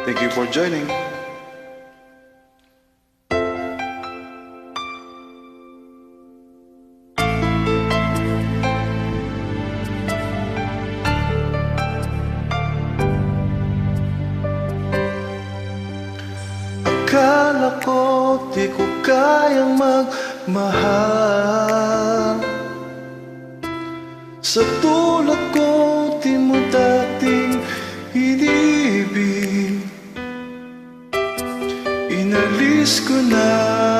Thank you for joining. Akala ko di ko kayang magmahal. Sa tulad ko di mo dating inibig. Inalis ko na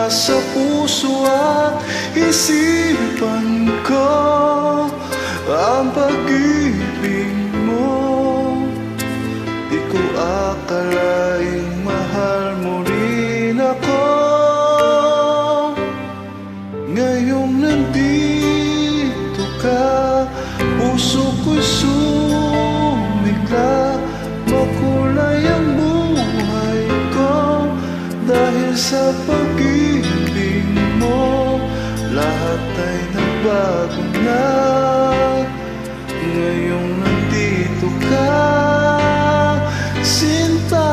sa puso at isipan ko ang pag-ibig mo. Di ko akalaing mahal mo rin ako. Ngayong nandito ka, puso ko'y sumigla. Makulay ang buhay ko dahil sa pag-ibig mo. Lahat ay nagbago na ngayong nandito ka, Sinta.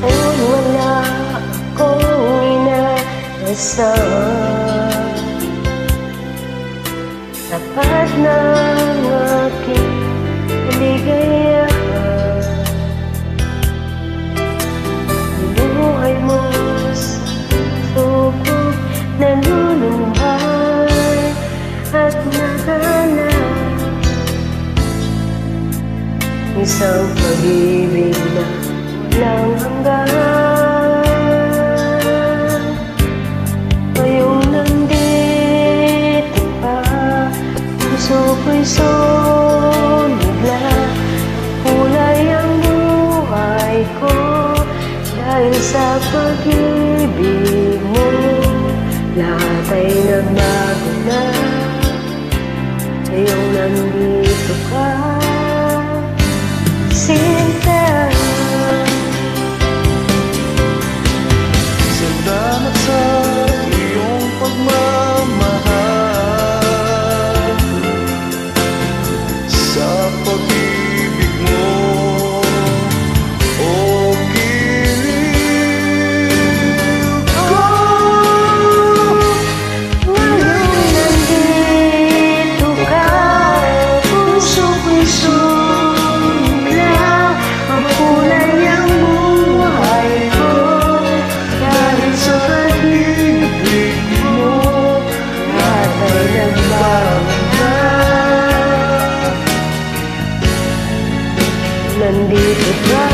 Wala akong inaasahan, tapat ng aking kaligayahan. Binuhay mo sa puso ko, nalulunghay at nahanap isang pag-ibig na walang hanggan. Ngayong nandito ka, puso ko'y sumigla. Kulay ang buhay ko dahil sa pag-ibig mo. Lahat ay nagbago na ngayong nandito ka, Sinta. Salamat sa iyong pagmamahal, sa pag-ibig mo. O giliw ko, Ngayong nandito ka, puso ko'y sumigla. Makulay ang buhay ko dahil sa pag-ibig mo. Lahat ay nagbago na. Nandito ka,